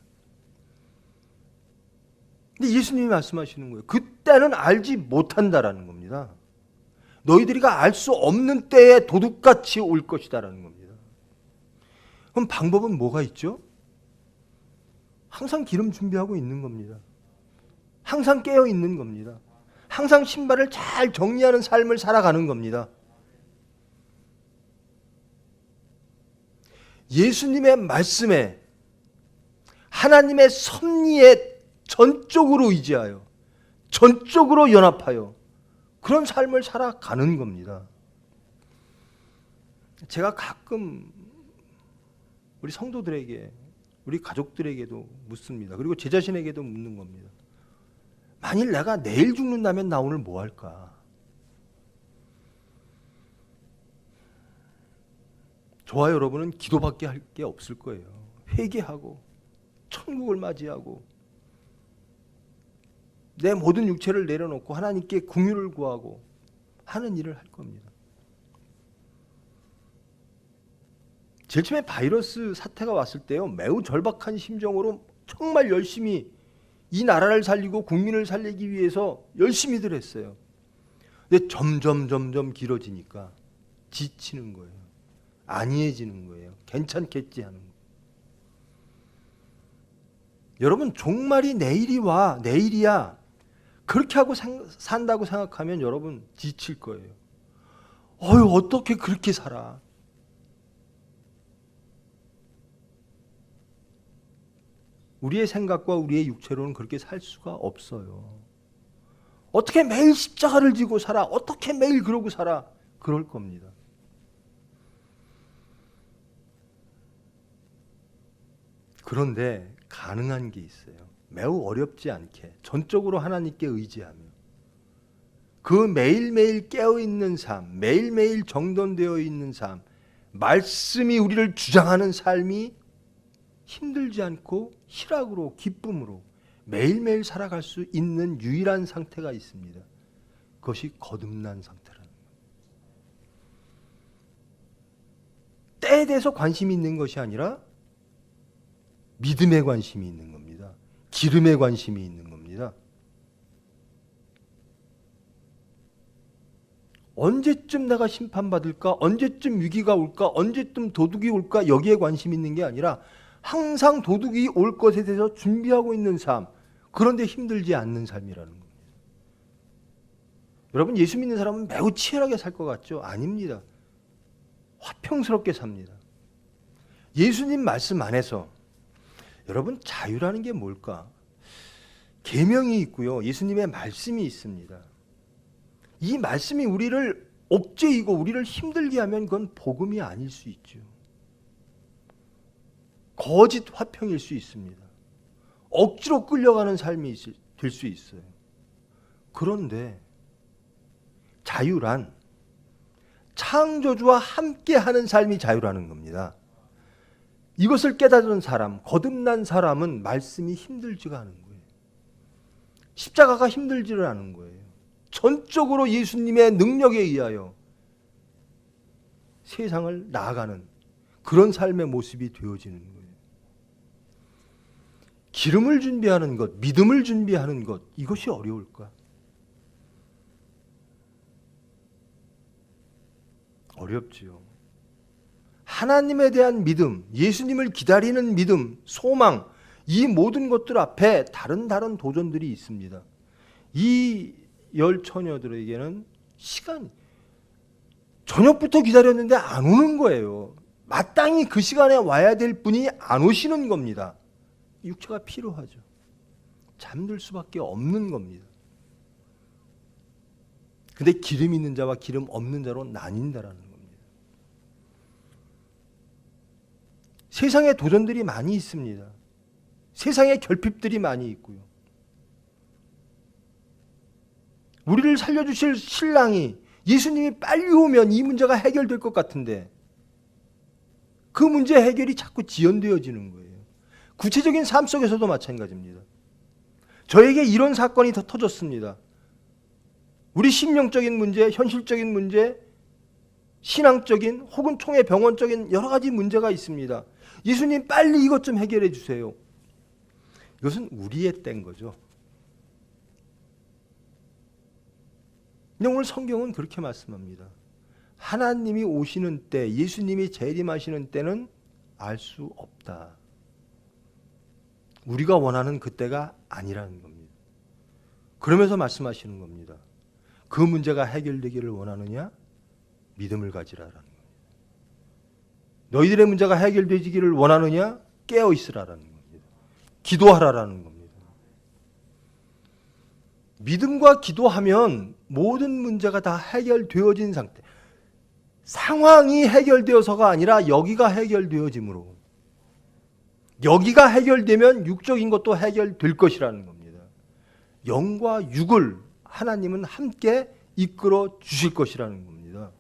근데 예수님이 말씀하시는 거예요. 그때는 알지 못한다라는 겁니다. 너희들이가 알 수 없는 때에 도둑같이 올 것이다라는 겁니다. 그럼 방법은 뭐가 있죠? 항상 기름 준비하고 있는 겁니다. 항상 깨어 있는 겁니다. 항상 신발을 잘 정리하는 삶을 살아가는 겁니다. 예수님의 말씀에, 하나님의 섭리에 전적으로 의지하여, 전적으로 연합하여 그런 삶을 살아가는 겁니다. 제가 가끔 우리 성도들에게, 우리 가족들에게도 묻습니다. 그리고 제 자신에게도 묻는 겁니다. 만일 내가 내일 죽는다면 나 오늘 뭐 할까? 저와 여러분은 기도밖에 할 게 없을 거예요. 회개하고 천국을 맞이하고 내 모든 육체를 내려놓고 하나님께 긍휼을 구하고 하는 일을 할 겁니다. 제일 처음에 바이러스 사태가 왔을 때요, 매우 절박한 심정으로 정말 열심히 이 나라를 살리고 국민을 살리기 위해서 열심히들 했어요. 근데 점점 길어지니까 지치는 거예요. 안이해지는 거예요. 괜찮겠지 하는 거예요. 여러분, 종말이 내일이야 그렇게 하고 산다고 생각하면 여러분 지칠 거예요. 어떻게 그렇게 살아? 우리의 생각과 우리의 육체로는 그렇게 살 수가 없어요. 어떻게 매일 십자가를 지고 살아? 어떻게 매일 그러고 살아? 그럴 겁니다. 그런데 가능한 게 있어요. 매우 어렵지 않게 전적으로 하나님께 의지하며 그 매일매일 깨어있는 삶, 매일매일 정돈되어 있는 삶, 말씀이 우리를 주장하는 삶이 힘들지 않고 희락으로 기쁨으로 매일매일 살아갈 수 있는 유일한 상태가 있습니다. 그것이 거듭난 상태라는 거예요. 때에 대해서 관심이 있는 것이 아니라 믿음에 관심이 있는 겁니다. 기름에 관심이 있는 겁니다. 언제쯤 내가 심판받을까? 언제쯤 위기가 올까? 언제쯤 도둑이 올까? 여기에 관심 있는 게 아니라 항상 도둑이 올 것에 대해서 준비하고 있는 삶, 그런데 힘들지 않는 삶이라는 겁니다. 여러분, 예수 믿는 사람은 매우 치열하게 살 것 같죠? 아닙니다. 화평스럽게 삽니다. 예수님 말씀 안에서 여러분, 자유라는 게 뭘까? 계명이 있고요, 예수님의 말씀이 있습니다. 이 말씀이 우리를 억제이고 우리를 힘들게 하면 그건 복음이 아닐 수 있죠. 거짓 화평일 수 있습니다. 억지로 끌려가는 삶이 될 수 있어요. 그런데 자유란 창조주와 함께하는 삶이 자유라는 겁니다. 이것을 깨달은 사람, 거듭난 사람은 말씀이 힘들지가 않은 거예요. 십자가가 힘들지를 않은 거예요. 전적으로 예수님의 능력에 의하여 세상을 나아가는 그런 삶의 모습이 되어지는 거예요. 기름을 준비하는 것, 믿음을 준비하는 것, 이것이 어려울까? 어렵지요. 하나님에 대한 믿음, 예수님을 기다리는 믿음, 소망, 이 모든 것들 앞에 다른 도전들이 있습니다. 이 열 처녀들에게는 저녁부터 기다렸는데 안 오는 거예요. 마땅히 그 시간에 와야 될 분이 안 오시는 겁니다. 육체가 필요하죠. 잠들 수밖에 없는 겁니다. 근데 기름 있는 자와 기름 없는 자로 나뉜다라는 겁니다. 세상에 도전들이 많이 있습니다. 세상에 결핍들이 많이 있고요. 우리를 살려주실 신랑이 예수님이 빨리 오면 이 문제가 해결될 것 같은데 그 문제 해결이 자꾸 지연되어지는 거예요. 구체적인 삶 속에서도 마찬가지입니다. 저에게 이런 사건이 더 터졌습니다. 우리 심령적인 문제, 현실적인 문제, 신앙적인 혹은 총회 병원적인 여러 가지 문제가 있습니다. 예수님 빨리 이것 좀 해결해 주세요. 이것은 우리의 때인 거죠. 근데 오늘 성경은 그렇게 말씀합니다. 하나님이 오시는 때, 예수님이 재림하시는 때는 알 수 없다. 우리가 원하는 그때가 아니라는 겁니다. 그러면서 말씀하시는 겁니다. 그 문제가 해결되기를 원하느냐? 믿음을 가지라라는 겁니다. 너희들의 문제가 해결되기를 원하느냐? 깨어 있으라라는 겁니다. 기도하라라는 겁니다. 믿음과 기도하면 모든 문제가 다 해결되어진 상태. 상황이 해결되어서가 아니라 여기가 해결되어짐으로, 여기가 해결되면 육적인 것도 해결될 것이라는 겁니다. 영과 육을 하나님은 함께 이끌어 주실 것이라는 겁니다.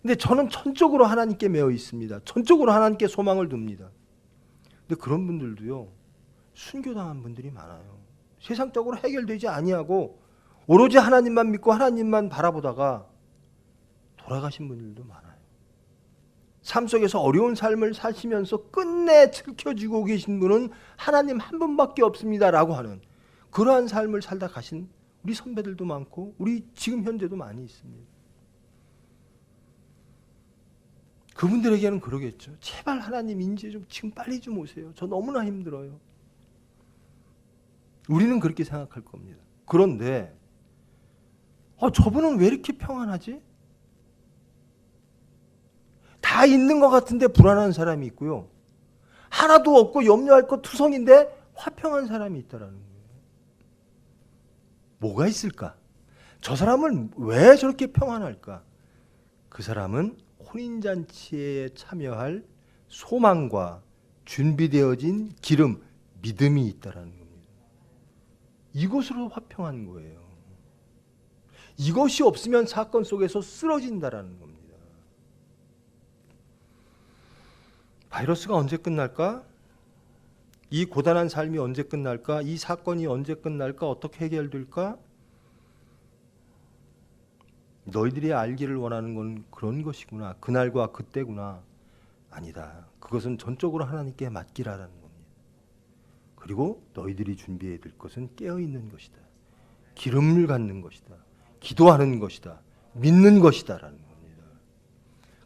근데 저는 전적으로 하나님께 매여 있습니다. 전적으로 하나님께 소망을 둡니다. 근데 그런 분들도요, 순교당한 분들이 많아요. 세상적으로 해결되지 아니하고 오로지 하나님만 믿고 하나님만 바라보다가 돌아가신 분들도 많아요. 삶 속에서 어려운 삶을 사시면서 끝내 지켜주고 계신 분은 하나님 한 분밖에 없습니다라고 하는 그러한 삶을 살다 가신 우리 선배들도 많고 우리 지금 현재도 많이 있습니다. 그분들에게는 그러겠죠. 제발 하나님 이제 좀 지금 빨리 좀 오세요. 저 너무나 힘들어요. 우리는 그렇게 생각할 겁니다. 그런데 저분은 왜 이렇게 평안하지? 다 있는 것 같은데 불안한 사람이 있고요. 하나도 없고 염려할 것 투성인데 화평한 사람이 있다라는 거예요. 뭐가 있을까? 저 사람은 왜 저렇게 평안할까? 그 사람은 혼인잔치에 참여할 소망과 준비되어진 기름, 믿음이 있다라는 겁니다. 이것으로 화평한 거예요. 이것이 없으면 사건 속에서 쓰러진다라는 겁니다. 바이러스가 언제 끝날까? 이 고단한 삶이 언제 끝날까? 이 사건이 언제 끝날까? 어떻게 해결될까? 너희들이 알기를 원하는 건 그런 것이구나. 그날과 그때구나. 아니다. 그것은 전적으로 하나님께 맡기라라는 겁니다. 그리고 너희들이 준비해야 될 것은 깨어있는 것이다. 기름을 갖는 것이다. 기도하는 것이다. 믿는 것이다라는 겁니다.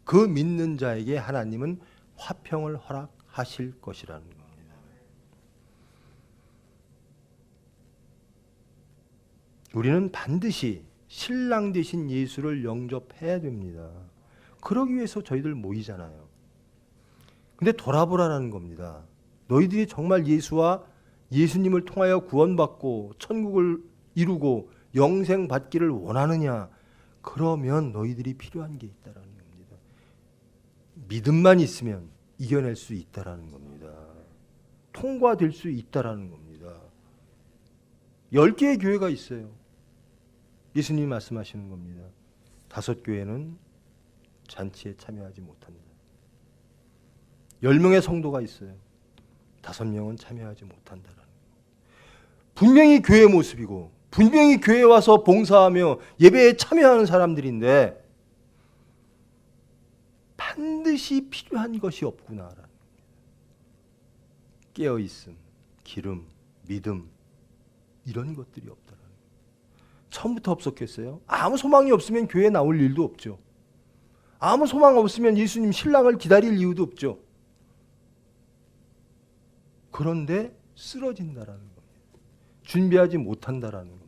그 믿는 자에게 하나님은 화평을 허락하실 것이라는 겁니다. 우리는 반드시 신랑 되신 예수를 영접해야 됩니다. 그러기 위해서 저희들 모이잖아요. 근데 돌아보라는 겁니다. 너희들이 정말 예수와 예수님을 통하여 구원받고 천국을 이루고 영생 받기를 원하느냐? 그러면 너희들이 필요한 게 있다라는 겁니다. 믿음만 있으면 이겨낼 수 있다라는 겁니다. 통과될 수 있다라는 겁니다. 10개의 교회가 있어요. 예수님이 말씀하시는 겁니다. 5교회는 잔치에 참여하지 못한다. 10명의 성도가 있어요. 5명은 참여하지 못한다라는 거예요. 분명히 교회 모습이고 분명히 교회에 와서 봉사하며 예배에 참여하는 사람들인데 반드시 필요한 것이 없구나라는 거예요. 깨어있음, 기름, 믿음 이런 것들이 없다라는 거예요. 처음부터 없었겠어요? 아무 소망이 없으면 교회에 나올 일도 없죠. 아무 소망 없으면 예수님 신랑을 기다릴 이유도 없죠. 그런데 쓰러진다라는 겁니다. 준비하지 못한다라는 겁니다.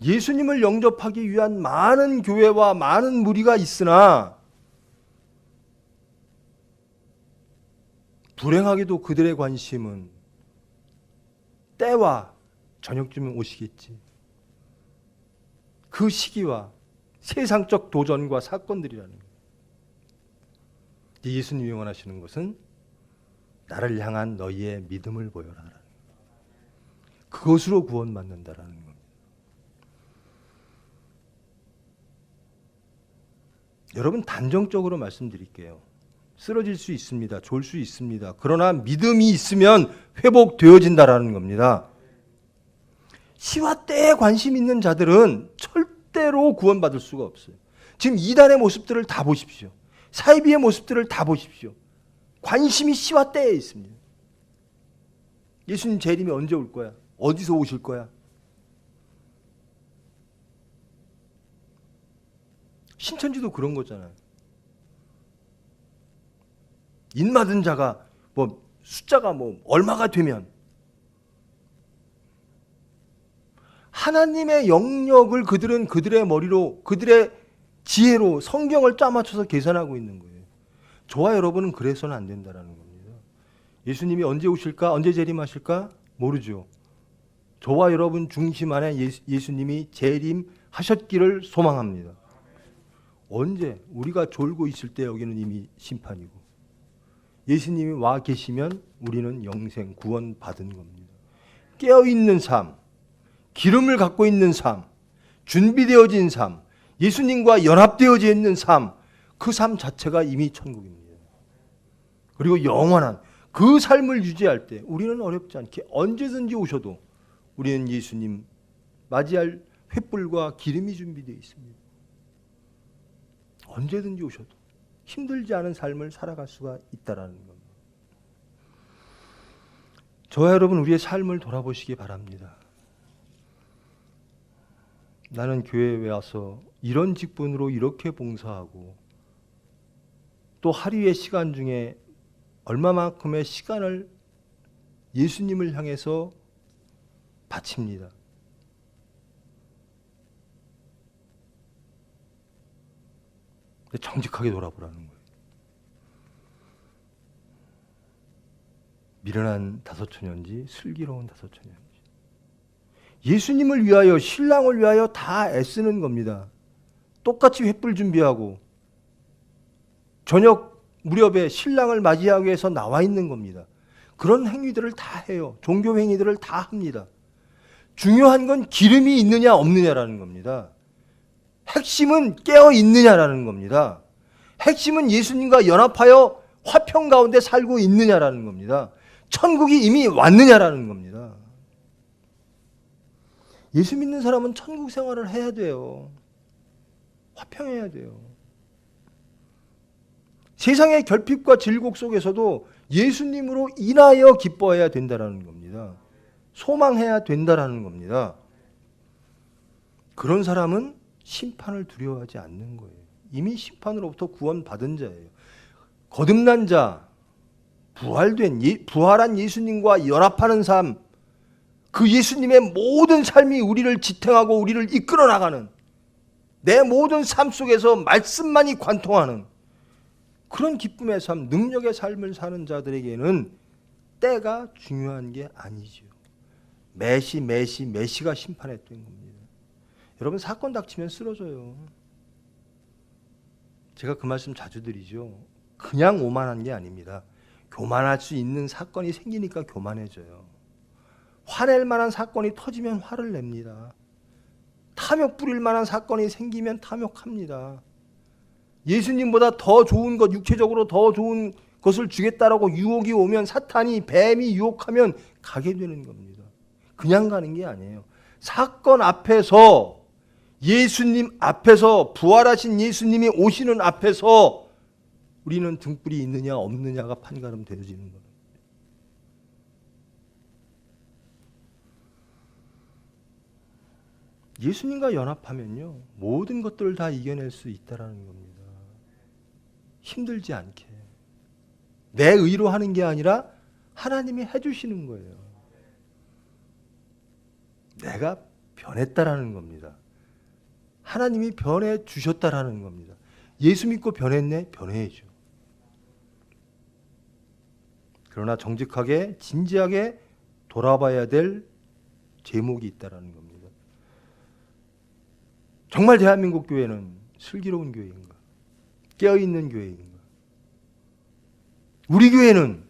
예수님을 영접하기 위한 많은 교회와 많은 무리가 있으나 불행하게도 그들의 관심은 때와 저녁쯤에 오시겠지. 그 시기와 세상적 도전과 사건들이라는 거예요. 예수님이 원하시는 것은 나를 향한 너희의 믿음을 보여라. 그것으로 구원받는다라는 겁니다. 여러분 단정적으로 말씀드릴게요. 쓰러질 수 있습니다. 졸 수 있습니다. 그러나 믿음이 있으면 회복되어진다라는 겁니다. 시와 때에 관심 있는 자들은 절대로 구원받을 수가 없어요. 지금 이단의 모습들을 다 보십시오. 사이비의 모습들을 다 보십시오. 관심이 시와 때에 있습니다. 예수님 재림이 언제 올 거야? 어디서 오실 거야? 신천지도 그런 거잖아요. 인맞은 자가 숫자가 얼마가 되면 하나님의 영역을 그들은 그들의 머리로 그들의 지혜로 성경을 짜맞춰서 계산하고 있는 거예요. 저와 여러분은 그래서는 안 된다라는 겁니다. 예수님이 언제 오실까? 언제 재림하실까? 모르죠. 저와 여러분 중심 안에 예수님이 재림하셨기를 소망합니다. 언제? 우리가 졸고 있을 때 여기는 이미 심판이고 예수님이 와 계시면 우리는 영생, 구원 받은 겁니다. 깨어있는 삶, 기름을 갖고 있는 삶, 준비되어진 삶, 예수님과 연합되어져 있는 삶, 그 삶 자체가 이미 천국입니다. 그리고 영원한 그 삶을 유지할 때 우리는 어렵지 않게 언제든지 오셔도 우리는 예수님 맞이할 횃불과 기름이 준비되어 있습니다. 언제든지 오셔도 힘들지 않은 삶을 살아갈 수가 있다라는 겁니다. 저와 여러분, 우리의 삶을 돌아보시기 바랍니다. 나는 교회에 와서 이런 직분으로 이렇게 봉사하고 또 하루의 시간 중에 얼마만큼의 시간을 예수님을 향해서 바칩니다. 정직하게 돌아보라는 거예요. 미련한 다섯처녀인지 슬기로운 다섯처녀인지, 예수님을 위하여, 신랑을 위하여 다 애쓰는 겁니다. 똑같이 횃불 준비하고 저녁 무렵에 신랑을 맞이하기 위해서 나와 있는 겁니다. 그런 행위들을 다 해요. 종교 행위들을 다 합니다. 중요한 건 기름이 있느냐 없느냐라는 겁니다. 핵심은 깨어 있느냐라는 겁니다. 핵심은 예수님과 연합하여 화평 가운데 살고 있느냐라는 겁니다. 천국이 이미 왔느냐라는 겁니다. 예수 믿는 사람은 천국 생활을 해야 돼요. 화평해야 돼요. 세상의 결핍과 질곡 속에서도 예수님으로 인하여 기뻐해야 된다라는 겁니다. 소망해야 된다라는 겁니다. 그런 사람은 심판을 두려워하지 않는 거예요. 이미 심판으로부터 구원받은 자예요. 거듭난 자, 부활한 예수님과 연합하는 삶, 그 예수님의 모든 삶이 우리를 지탱하고 우리를 이끌어 나가는, 내 모든 삶 속에서 말씀만이 관통하는 그런 기쁨의 삶, 능력의 삶을 사는 자들에게는 때가 중요한 게 아니죠. 메시가 심판했던 겁니다. 여러분, 사건 닥치면 쓰러져요. 제가 그 말씀 자주 드리죠. 그냥 오만한 게 아닙니다. 교만할 수 있는 사건이 생기니까 교만해져요. 화낼 만한 사건이 터지면 화를 냅니다. 탐욕 부릴 만한 사건이 생기면 탐욕합니다. 예수님보다 더 좋은 것, 육체적으로 더 좋은 것을 주겠다라고 유혹이 오면, 사탄이, 뱀이 유혹하면 가게 되는 겁니다. 그냥 가는 게 아니에요. 사건 앞에서, 예수님 앞에서, 부활하신 예수님이 오시는 앞에서 우리는 등불이 있느냐 없느냐가 판가름 되어지는 겁니다. 예수님과 연합하면요, 모든 것들을 다 이겨낼 수 있다는 겁니다. 힘들지 않게. 내 의로 하는 게 아니라 하나님이 해주시는 거예요. 내가 변했다라는 겁니다. 하나님이 변해 주셨다라는 겁니다. 예수 믿고 변했네? 변해야죠. 그러나 정직하게, 진지하게 돌아봐야 될 제목이 있다라는 겁니다. 정말 대한민국 교회는 슬기로운 교회인가? 깨어있는 교회인가? 우리 교회는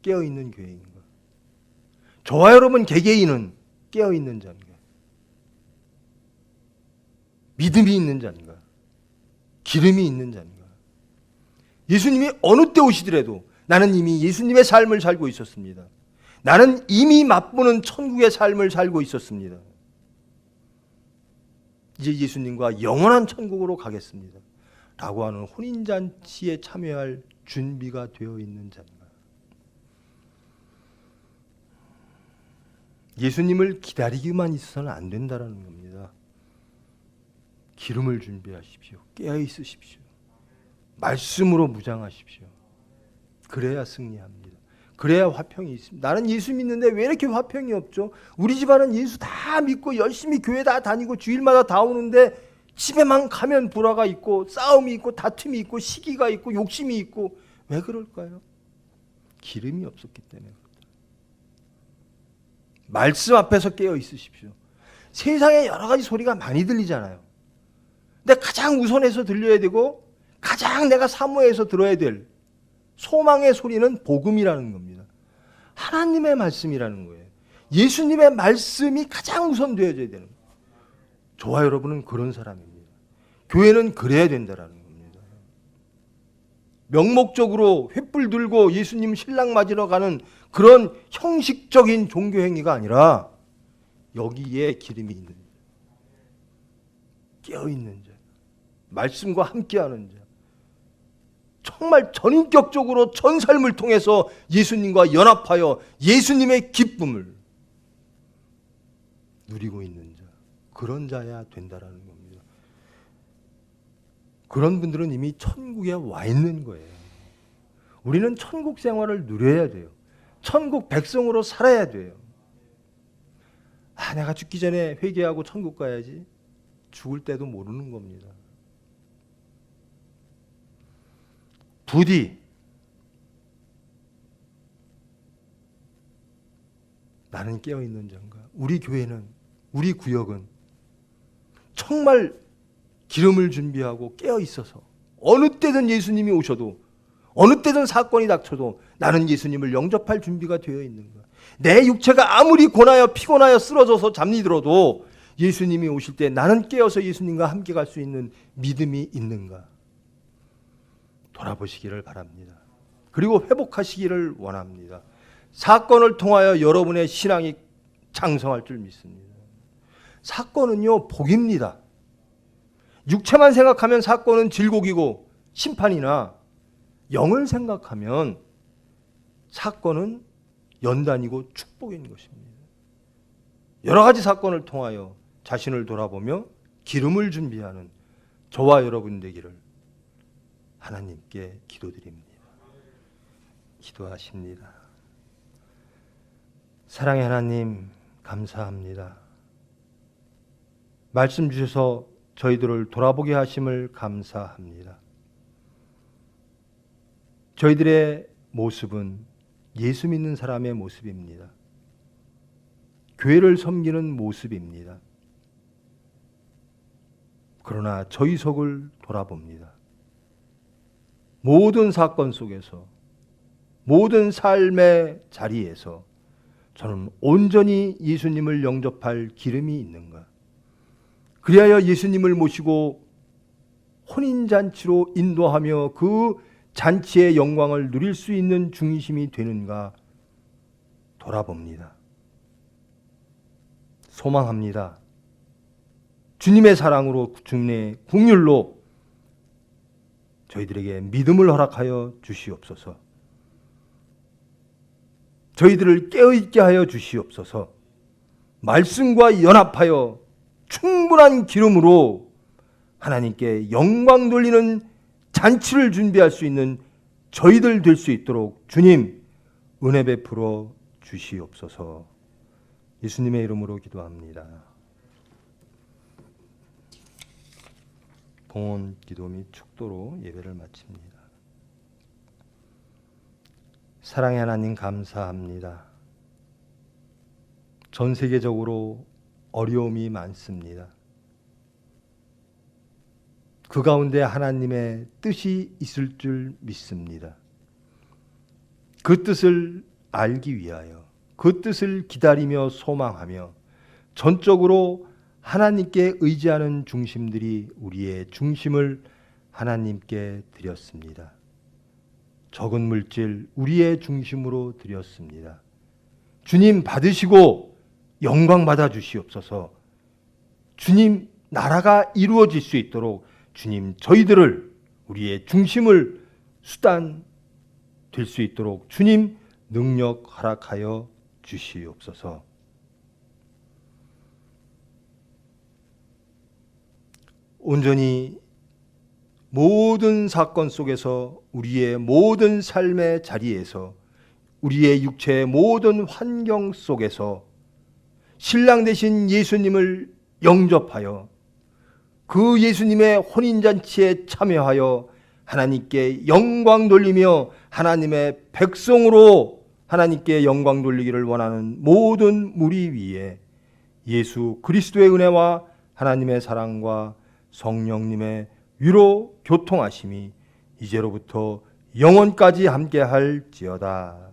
깨어있는 교회인가? 저와 여러분 개개인은 깨어있는 자인가? 믿음이 있는 자인가? 기름이 있는 자인가? 예수님이 어느 때 오시더라도 나는 이미 예수님의 삶을 살고 있었습니다. 나는 이미 맛보는 천국의 삶을 살고 있었습니다. 이제 예수님과 영원한 천국으로 가겠습니다 라고 하는 혼인잔치에 참여할 준비가 되어 있는 자인가? 예수님을 기다리기만 있어서는 안 된다는 겁니다. 기름을 준비하십시오. 깨어 있으십시오. 말씀으로 무장하십시오. 그래야 승리합니다. 그래야 화평이 있습니다. 나는 예수 믿는데 왜 이렇게 화평이 없죠? 우리 집안은 예수 다 믿고 열심히 교회 다 다니고 주일마다 다 오는데 집에만 가면 불화가 있고 싸움이 있고 다툼이 있고 시기가 있고 욕심이 있고, 왜 그럴까요? 기름이 없었기 때문에. 말씀 앞에서 깨어 있으십시오. 세상에 여러 가지 소리가 많이 들리잖아요. 근데 가장 우선해서 들려야 되고 가장 내가 사모해서 들어야 될 소망의 소리는 복음이라는 겁니다. 하나님의 말씀이라는 거예요. 예수님의 말씀이 가장 우선 되어져야 되는 거예요. 저와 여러분은 그런 사람입니다. 교회는 그래야 된다라는 겁니다. 명목적으로 횃불 들고 예수님 신랑 맞으러 가는 그런 형식적인 종교 행위가 아니라 여기에 기름이 있는 자, 깨어있는 자, 말씀과 함께하는 자, 정말 전인격적으로 전 삶을 통해서 예수님과 연합하여 예수님의 기쁨을 누리고 있는 자, 그런 자야 된다라는 겁니다. 그런 분들은 이미 천국에 와 있는 거예요. 우리는 천국 생활을 누려야 돼요. 천국 백성으로 살아야 돼요. 내가 죽기 전에 회개하고 천국 가야지. 죽을 때도 모르는 겁니다. 부디 나는 깨어있는 자인가? 우리 교회는, 우리 구역은 정말 기름을 준비하고 깨어있어서 어느 때든 예수님이 오셔도, 어느 때든 사건이 닥쳐도 나는 예수님을 영접할 준비가 되어 있는가? 내 육체가 아무리 고나여 피곤하여 쓰러져서 잠들어도 예수님이 오실 때 나는 깨어서 예수님과 함께 갈 수 있는 믿음이 있는가? 돌아보시기를 바랍니다. 그리고 회복하시기를 원합니다. 사건을 통하여 여러분의 신앙이 장성할 줄 믿습니다. 사건은요, 복입니다. 육체만 생각하면 사건은 질곡이고 심판이나, 영을 생각하면 사건은 연단이고 축복인 것입니다. 여러 가지 사건을 통하여 자신을 돌아보며 기름을 준비하는 저와 여러분 되기를 하나님께 기도드립니다. 기도하십니다. 사랑의 하나님, 감사합니다. 말씀 주셔서 저희들을 돌아보게 하심을 감사합니다. 저희들의 모습은 예수 믿는 사람의 모습입니다. 교회를 섬기는 모습입니다. 그러나 저희 속을 돌아봅니다. 모든 사건 속에서, 모든 삶의 자리에서 저는 온전히 예수님을 영접할 기름이 있는가? 그리하여 예수님을 모시고 혼인잔치로 인도하며 그 잔치의 영광을 누릴 수 있는 중심이 되는가 돌아봅니다. 소망합니다. 주님의 사랑으로, 주님의 긍휼로 저희들에게 믿음을 허락하여 주시옵소서. 저희들을 깨어있게 하여 주시옵소서. 말씀과 연합하여 충분한 기름으로 하나님께 영광 돌리는 잔치를 준비할 수 있는 저희들 될 수 있도록 주님 은혜 베풀어 주시옵소서. 예수님의 이름으로 기도합니다. 봉헌 기도 및 축도로 예배를 마칩니다. 사랑의 하나님, 감사합니다. 전 세계적으로 어려움이 많습니다. 그 가운데 하나님의 뜻이 있을 줄 믿습니다. 그 뜻을 알기 위하여, 그 뜻을 기다리며 소망하며 전적으로 하나님께 의지하는 중심들이 우리의 중심을 하나님께 드렸습니다. 적은 물질 우리의 중심으로 드렸습니다. 주님 받으시고 영광 받아 주시옵소서. 주님 나라가 이루어질 수 있도록 주님 저희들을, 우리의 중심을 수단 될 수 있도록 주님 능력 허락하여 주시옵소서. 온전히 모든 사건 속에서, 우리의 모든 삶의 자리에서, 우리의 육체의 모든 환경 속에서 신랑 되신 예수님을 영접하여 그 예수님의 혼인잔치에 참여하여 하나님께 영광 돌리며 하나님의 백성으로 하나님께 영광 돌리기를 원하는 모든 무리 위에 예수 그리스도의 은혜와 하나님의 사랑과 성령님의 위로 교통하심이 이제로부터 영원까지 함께할지어다.